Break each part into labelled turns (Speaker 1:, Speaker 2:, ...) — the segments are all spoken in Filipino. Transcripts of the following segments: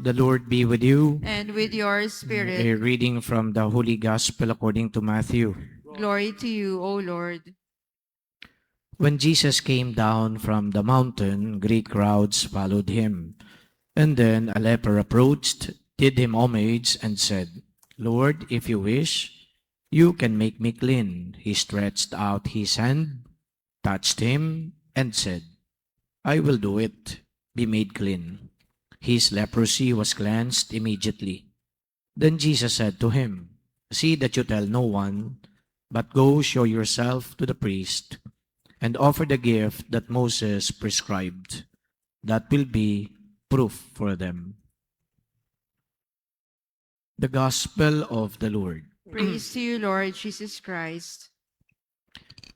Speaker 1: The Lord be with you.
Speaker 2: and with your spirit.
Speaker 1: A reading from the Holy Gospel according to Matthew.
Speaker 2: Glory to you, O Lord.
Speaker 1: When Jesus came down from the mountain, great crowds followed him. And then a leper approached, did him homage, and said, Lord, if you wish, you can make me clean. He stretched out his hand, touched him, and said, I will do it. Be made clean. His leprosy was cleansed immediately. Then Jesus said to him, See that you tell no one, but go show yourself to the priest and offer the gift that Moses prescribed. That will be proof for them. The Gospel of the Lord.
Speaker 2: Praise to you, Lord Jesus Christ.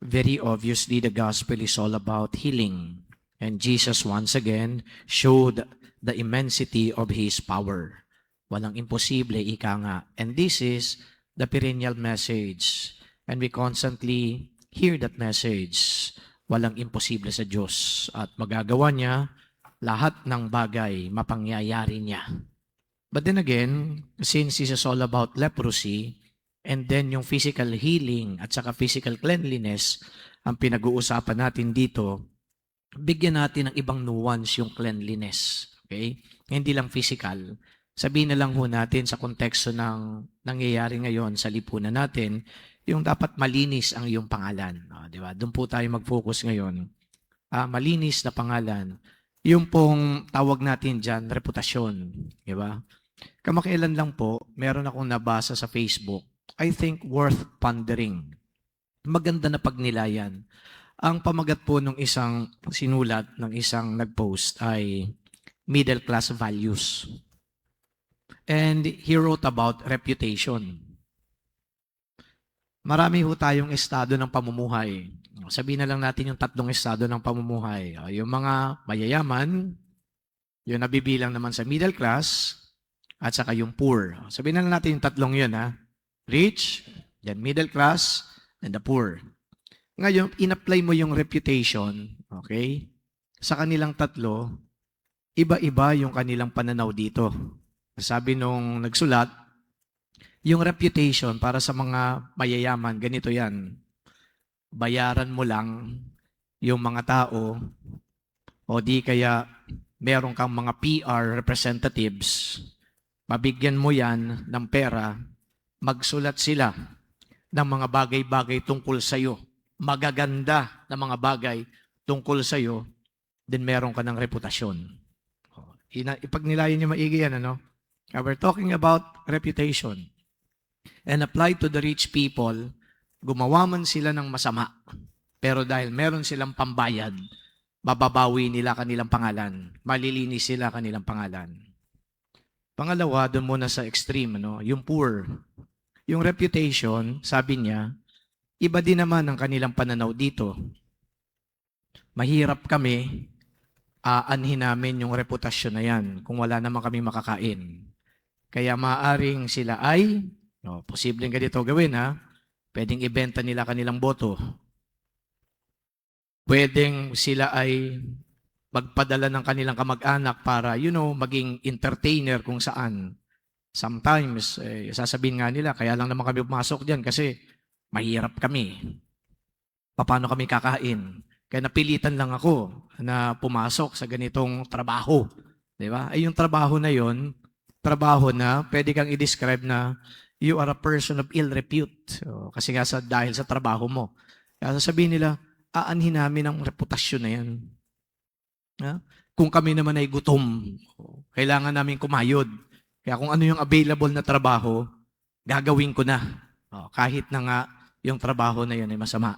Speaker 1: Very obviously, the Gospel is all about healing. And Jesus once again showed the immensity of His power. Walang imposible, ika nga. And this is the perennial message. And we constantly hear that message. Walang imposible sa Diyos. At magagawa niya lahat ng bagay, mapangyayari niya. But then again, since this is all about leprosy, and then yung physical healing at saka physical cleanliness, ang pinag-uusapan natin dito, bigyan natin ng ibang nuance yung cleanliness. Okay? Hindi lang physical. Sabihin na lang ho natin sa konteksto ng nangyayari ngayon sa lipunan natin, yung dapat malinis ang iyong pangalan. Di ba? Doon po tayo mag-focus ngayon. Malinis na pangalan. Yung pong tawag natin dyan, reputasyon. Di ba? Kamakailan lang po, meron akong nabasa sa Facebook, I think worth pondering. Maganda na pagnilayan. Ang pamagat po ng isang sinulat, ng isang nag-post ay middle class values. And he wrote about reputation. Marami ho tayong estado ng pamumuhay. Sabihin na lang natin yung tatlong estado ng pamumuhay. Yung mga mayayaman, yung nabibilang naman sa middle class, at saka yung poor. Sabihin na lang natin yung tatlong yun, ha? Rich, then middle class, and the poor. Ngayon, in-apply mo yung reputation, okay? Sa kanilang tatlo, iba-iba yung kanilang pananaw dito. Sabi nung nagsulat, yung reputation para sa mga mayayaman, ganito yan. Bayaran mo lang yung mga tao o di kaya meron kang mga PR representatives, mabigyan mo yan ng pera, magsulat sila ng mga bagay-bagay tungkol sa'yo, magaganda na mga bagay tungkol sa'yo, then meron ka ng reputasyon. Ipagnilayan niyo maigi yan, ano? We're talking about reputation. And apply to the rich people, gumawa man sila ng masama, pero dahil meron silang pambayad, mababawi nila kanilang pangalan, malilinis sila kanilang pangalan. Pangalawa, doon muna sa extreme, ano? Yung poor. Yung reputation, sabi niya, iba din naman ang kanilang pananaw dito. Mahirap kami, aanhin namin yung reputasyon na yan kung wala naman kami makakain. Kaya maaring sila ay, posibleng ganito gawin, ha? Pwedeng ibenta nila kanilang boto. Pwedeng sila ay magpadala ng kanilang kamag-anak para, maging entertainer kung saan. Sometimes, sasabihin nga nila, kaya lang naman kami pumasok dyan kasi mahirap kami. Paano kami kakain? Kaya napilitan lang ako na pumasok sa ganitong trabaho. Di ba? Ay yung trabaho na yon, trabaho na pwede kang i-describe na you are a person of ill repute. Kasi nga dahil sa trabaho mo. Kaya sasabihin nila, aanhin namin ang reputasyon na yan. Kung kami naman ay gutom, kailangan namin kumayod. Kaya kung ano yung available na trabaho, gagawin ko na. Kahit na nga yung trabaho na yun ay masama.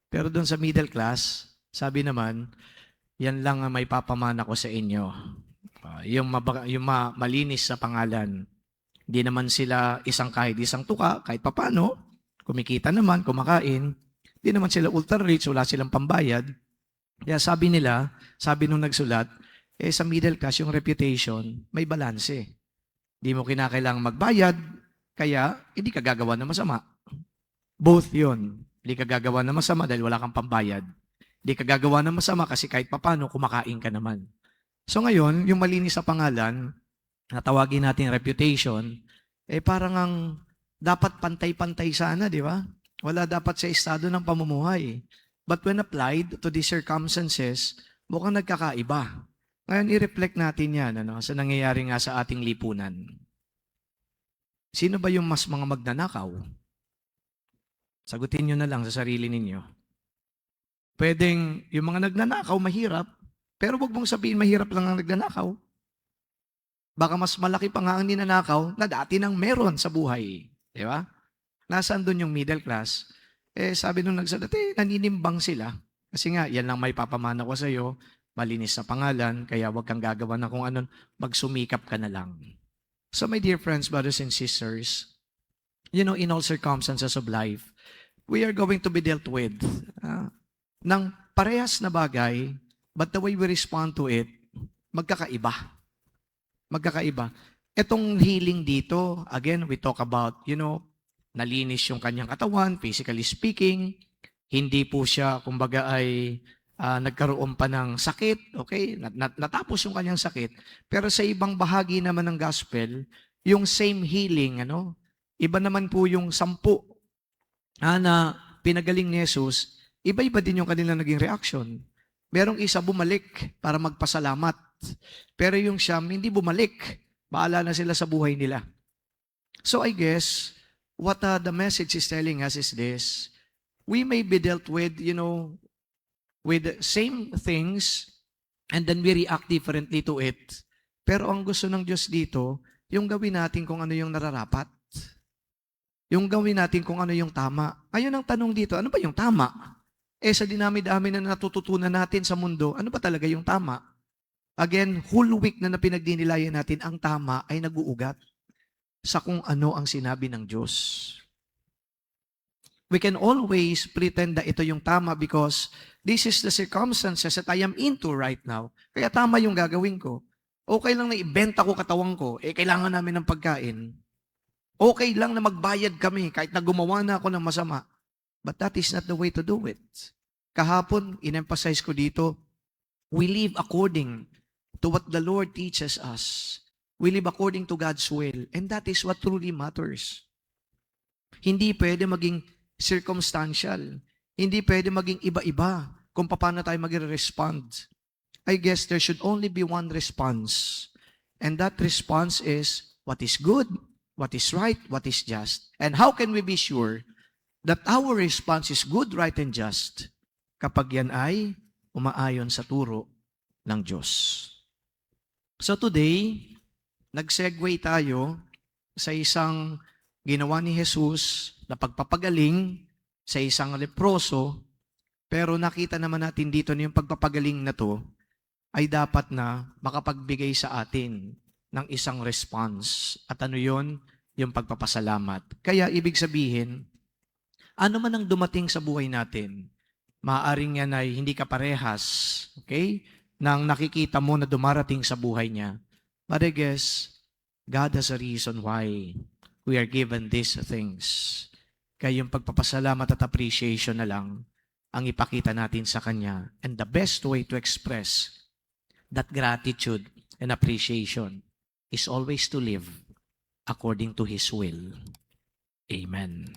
Speaker 1: Pero doon sa middle class, sabi naman, yan lang ang may papamana ko sa inyo. Yung malinis sa pangalan. Hindi naman sila kahit isang tuka, kahit papano, kumikita naman, kumakain. Hindi naman sila ultra rich, wala silang pambayad. Kaya sabi nila, sabi nung nagsulat, sa middle class yung reputation, may balanse. Hindi mo kinakailangang magbayad, kaya hindi ka gagawa ng masama. Both yun. Hindi ka gagawa ng masama dahil wala kang pambayad. Hindi ka gagawa ng masama kasi kahit papano kumakain ka naman. So ngayon, yung malinis sa pangalan, natawagin natin reputation, parang ang dapat pantay-pantay sana, di ba? Wala dapat sa estado ng pamumuhay. But when applied to these circumstances, mukhang nagkakaiba. Ngayon, i-reflect natin yan sa nangyayari nga sa ating lipunan. Sino ba yung mas mga magnanakaw? Sagutin nyo na lang sa sarili ninyo. Pwedeng yung mga nagnanakaw mahirap, pero wag mong sabihin mahirap lang ang nagnanakaw. Baka mas malaki pa nga ang ninanakaw na dati nang meron sa buhay. Di ba? Nasaan doon yung middle class? Sabi nung nagsalat, naninimbang sila. Kasi nga, yan lang may papamana ko sa iyo, malinis na pangalan, kaya wag kang gagawa ng kung anon, magsumikap ka na lang. So my dear friends, brothers and sisters, in all circumstances of life, we are going to be dealt with ng parehas na bagay, but the way we respond to it, magkakaiba. Magkakaiba. Etong healing dito, again, we talk about, nalinis yung kanyang katawan, physically speaking. Hindi po siya, kumbaga ay nagkaroon pa ng sakit, okay? Natapos yung kanyang sakit. Pero sa ibang bahagi naman ng gospel, yung same healing, iba naman po yung 10 na pinagaling ni Jesus, iba-iba din yung kanilang naging reaction. Merong isa bumalik para magpasalamat. Pero yung siyam, hindi bumalik. Baala na sila sa buhay nila. So I guess, what the message is telling us is this. We may be dealt with, with the same things, and then we react differently to it. Pero ang gusto ng Diyos dito, yung gawin natin kung ano yung nararapat. Yung gawin natin kung ano yung tama. Ngayon ang tanong dito, ano ba yung tama? Sa dinami-dami na natututunan natin sa mundo, ano ba talaga yung tama? Again, whole week na pinagdinilayan natin, ang tama ay nag-uugat sa kung ano ang sinabi ng Diyos. We can always pretend na ito yung tama because this is the circumstances that I am into right now. Kaya tama yung gagawin ko. Okay lang na ibenta ko katawan ko, kailangan namin ng pagkain. Okay lang na magbayad kami kahit na gumawa na ako ng masama. But that is not the way to do it. Kahapon, in-emphasize ko dito, we live according to what the Lord teaches us. We live according to God's will. And that is what truly matters. Hindi pwede maging circumstantial. Hindi pwede maging iba-iba kung paano tayo mag-respond. I guess there should only be one response. And that response is what is good, what is right, what is just. And how can we be sure that our response is good, right, and just kapag yan ay umaayon sa turo ng Diyos. So today, nag-segue tayo sa isang ginawa ni Jesus na pagpapagaling sa isang leproso, pero nakita naman natin dito na yung pagpapagaling na to ay dapat na makapagbigay sa atin ng isang response. At ano yon? Yung pagpapasalamat. Kaya ibig sabihin, ano man ang dumating sa buhay natin, maaaring yan ay hindi kaparehas, okay? Nang nakikita mo na dumarating sa buhay niya. But I guess, God has a reason why we are given these things. Kaya yung pagpapasalamat at appreciation na lang ang ipakita natin sa Kanya. And the best way to express that gratitude and appreciation is always to live according to His will. Amen.